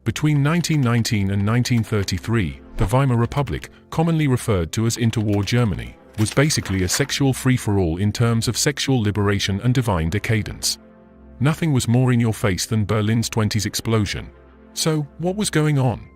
Between 1919 and 1933, the Weimar Republic, commonly referred to as interwar Germany, was basically a sexual free-for-all in terms of sexual liberation and divine decadence. Nothing was more in your face than Berlin's 20s explosion. So, what was going on?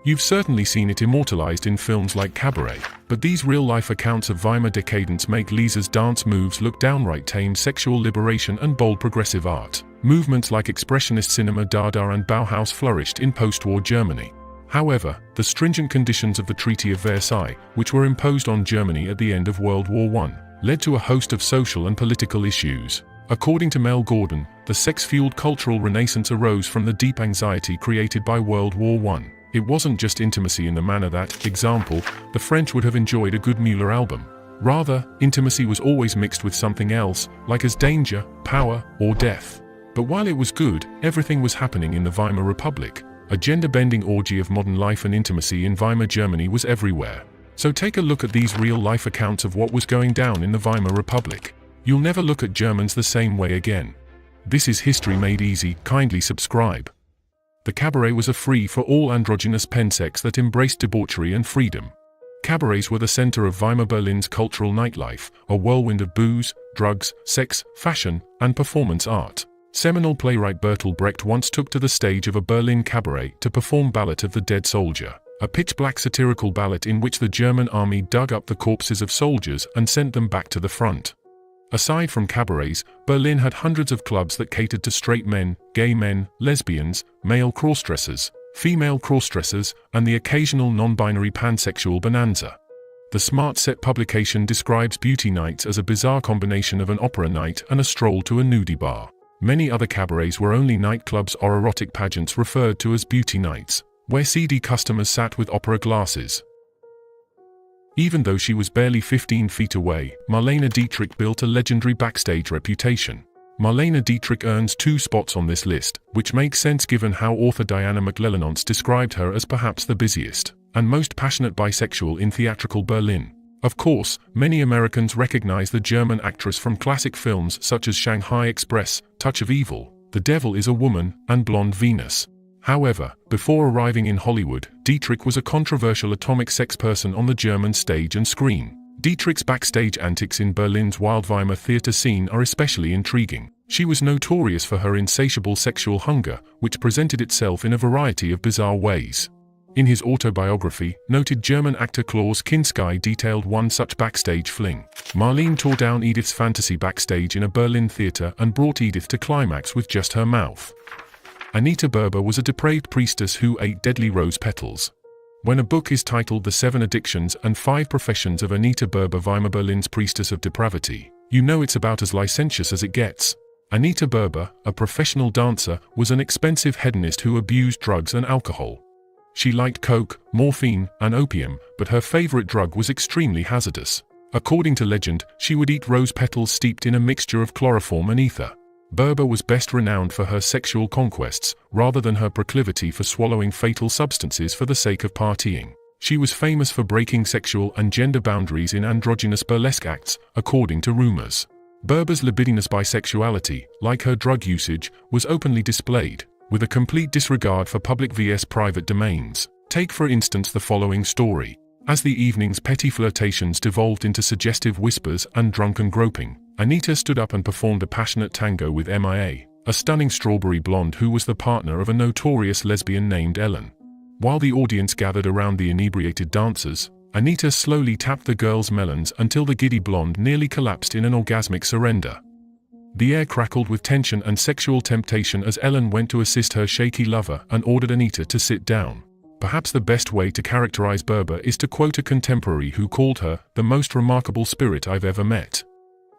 You've certainly seen it immortalized in films like Cabaret, but these real-life accounts of Weimar decadence make Lisa's dance moves look downright tame sexual liberation and bold progressive art. Movements like expressionist cinema Dada and Bauhaus flourished in post-war Germany. However, the stringent conditions of the Treaty of Versailles, which were imposed on Germany at the end of World War I, led to a host of social and political issues. According to Mel Gordon, the sex-fueled cultural renaissance arose from the deep anxiety created by World War I. It wasn't just intimacy in the manner that, example, the French would have enjoyed a good Mueller album. Rather, intimacy was always mixed with something else, like as danger, power, or death. But while it was good, everything was happening in the Weimar Republic. A gender-bending orgy of modern life and intimacy in Weimar Germany was everywhere. So take a look at these real-life accounts of what was going down in the Weimar Republic. You'll never look at Germans the same way again. This is History Made Easy. Kindly subscribe. The cabaret was a free-for-all androgynous pensex that embraced debauchery and freedom. Cabarets were the center of Weimar Berlin's cultural nightlife, a whirlwind of booze, drugs, sex, fashion, and performance art. Seminal playwright Bertolt Brecht once took to the stage of a Berlin cabaret to perform Ballad of the Dead Soldier, a pitch-black satirical ballad in which the German army dug up the corpses of soldiers and sent them back to the front. Aside from cabarets, Berlin had hundreds of clubs that catered to straight men, gay men, lesbians, male crossdressers, female crossdressers, and the occasional non-binary pansexual bonanza. The Smart Set publication describes beauty nights as a bizarre combination of an opera night and a stroll to a nudie bar. Many other cabarets were only nightclubs or erotic pageants referred to as beauty nights, where seedy customers sat with opera glasses. Even though she was barely 15 feet away, Marlene Dietrich built a legendary backstage reputation. Marlene Dietrich earns 2 spots on this list, which makes sense given how author Diana McLellanonce described her as perhaps the busiest and most passionate bisexual in theatrical Berlin. Of course, many Americans recognize the German actress from classic films such as Shanghai Express, Touch of Evil, The Devil is a Woman, and Blonde Venus. However, before arriving in Hollywood, Dietrich was a controversial atomic sex person on the German stage and screen. Dietrich's backstage antics in Berlin's Wildweimer theater scene are especially intriguing. She was notorious for her insatiable sexual hunger, which presented itself in a variety of bizarre ways. In his autobiography, noted German actor Klaus Kinski detailed one such backstage fling. Marlene tore down Edith's fantasy backstage in a Berlin theater and brought Edith to climax with just her mouth. Anita Berber was a depraved priestess who ate deadly rose petals. When a book is titled The 7 Addictions and 5 Professions of Anita Berber, Weimar Berlin's Priestess of Depravity, you know it's about as licentious as it gets. Anita Berber, a professional dancer, was an expensive hedonist who abused drugs and alcohol. She liked coke, morphine, and opium, but her favorite drug was extremely hazardous. According to legend, she would eat rose petals steeped in a mixture of chloroform and ether. Berber was best renowned for her sexual conquests, rather than her proclivity for swallowing fatal substances for the sake of partying. She was famous for breaking sexual and gender boundaries in androgynous burlesque acts, according to rumors. Berber's libidinous bisexuality, like her drug usage, was openly displayed, with a complete disregard for public vs private domains. Take for instance the following story. As the evening's petty flirtations devolved into suggestive whispers and drunken groping, Anita stood up and performed a passionate tango with Mia, a stunning strawberry blonde who was the partner of a notorious lesbian named Ellen. While the audience gathered around the inebriated dancers, Anita slowly tapped the girl's melons until the giddy blonde nearly collapsed in an orgasmic surrender. The air crackled with tension and sexual temptation as Ellen went to assist her shaky lover and ordered Anita to sit down. Perhaps the best way to characterize Berber is to quote a contemporary who called her the most remarkable spirit I've ever met.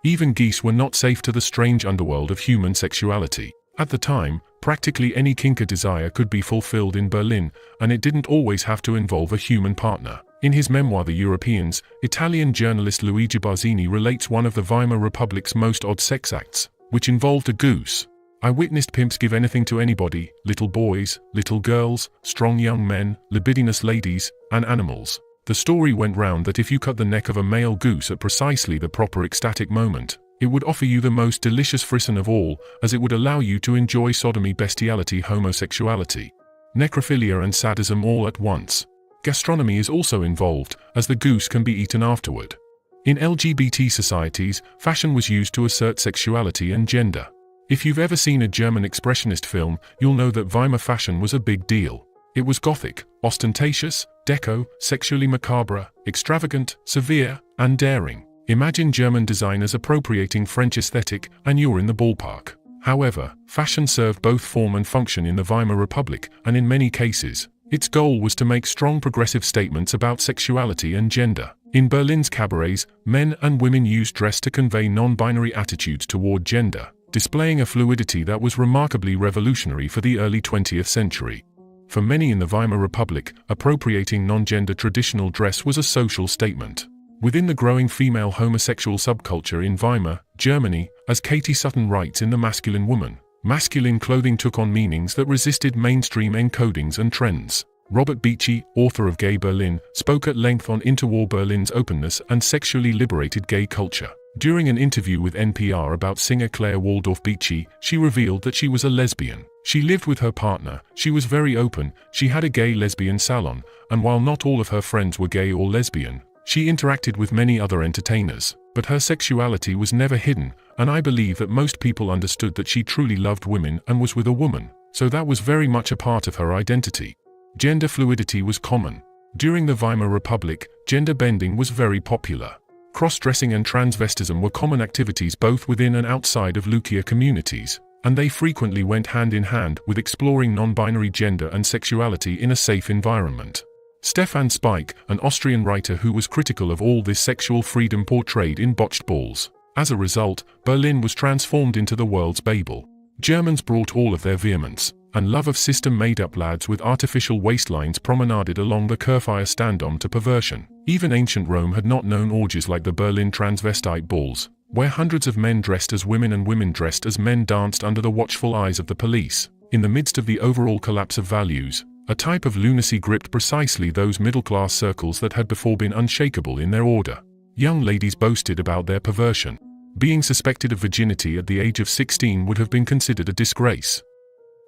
Even geese were not safe to the strange underworld of human sexuality. At the time, practically any kink or desire could be fulfilled in Berlin, and it didn't always have to involve a human partner. In his memoir The Europeans, Italian journalist Luigi Barzini relates one of the Weimar Republic's most odd sex acts, which involved a goose. I witnessed pimps give anything to anybody, little boys, little girls, strong young men, libidinous ladies, and animals. The story went round that if you cut the neck of a male goose at precisely the proper ecstatic moment, it would offer you the most delicious frisson of all, as it would allow you to enjoy sodomy, bestiality, homosexuality. necrophilia and sadism all at once. Gastronomy is also involved, as the goose can be eaten afterward. In LGBT societies, fashion was used to assert sexuality and gender. If you've ever seen a German expressionist film, you'll know that Weimar fashion was a big deal. It was gothic, ostentatious, deco, sexually macabre, extravagant, severe, and daring. Imagine German designers appropriating French aesthetic, and you're in the ballpark. However, fashion served both form and function in the Weimar Republic, and in many cases, its goal was to make strong progressive statements about sexuality and gender. In Berlin's cabarets, men and women used dress to convey non-binary attitudes toward gender, displaying a fluidity that was remarkably revolutionary for the early 20th century. For many in the Weimar Republic, appropriating non-gender traditional dress was a social statement. Within the growing female homosexual subculture in Weimar, Germany, as Katie Sutton writes in The Masculine Woman, masculine clothing took on meanings that resisted mainstream encodings and trends. Robert Beachy, author of Gay Berlin, spoke at length on interwar Berlin's openness and sexually liberated gay culture. During an interview with NPR about singer Claire Waldorf Beachy, she revealed that she was a lesbian. She lived with her partner, she was very open, she had a gay-lesbian salon, and while not all of her friends were gay or lesbian, she interacted with many other entertainers. But her sexuality was never hidden, and I believe that most people understood that she truly loved women and was with a woman, so that was very much a part of her identity. Gender fluidity was common. During the Weimar Republic, gender bending was very popular. Cross-dressing and transvestism were common activities both within and outside of Lukia communities, and they frequently went hand in hand with exploring non-binary gender and sexuality in a safe environment. Stefan Zweig, an Austrian writer who was critical of all this sexual freedom portrayed in Botched Balls. As a result, Berlin was transformed into the world's Babel. Germans brought all of their vehemence and love of system-made-up lads with artificial waistlines promenaded along the Kurfürstendamm to perversion. Even ancient Rome had not known orgies like the Berlin transvestite balls, where hundreds of men dressed as women and women dressed as men danced under the watchful eyes of the police. In the midst of the overall collapse of values, a type of lunacy gripped precisely those middle-class circles that had before been unshakable in their order. Young ladies boasted about their perversion. Being suspected of virginity at the age of 16 would have been considered a disgrace.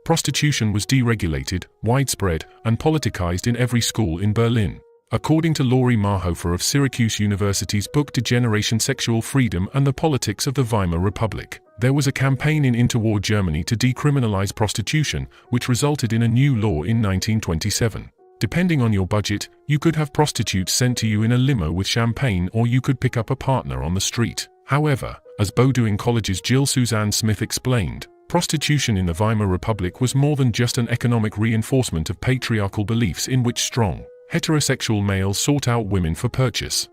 Prostitution was deregulated, widespread, and politicized in every school in Berlin. According to Laurie Marhofer of Syracuse University's book Degeneration, Sexual Freedom and the Politics of the Weimar Republic, there was a campaign in interwar Germany to decriminalize prostitution, which resulted in a new law in 1927. Depending on your budget, you could have prostitutes sent to you in a limo with champagne, or you could pick up a partner on the street. However, as Bowdoin College's Jill Suzanne Smith explained, prostitution in the Weimar Republic was more than just an economic reinforcement of patriarchal beliefs in which strong, heterosexual males sought out women for purchase.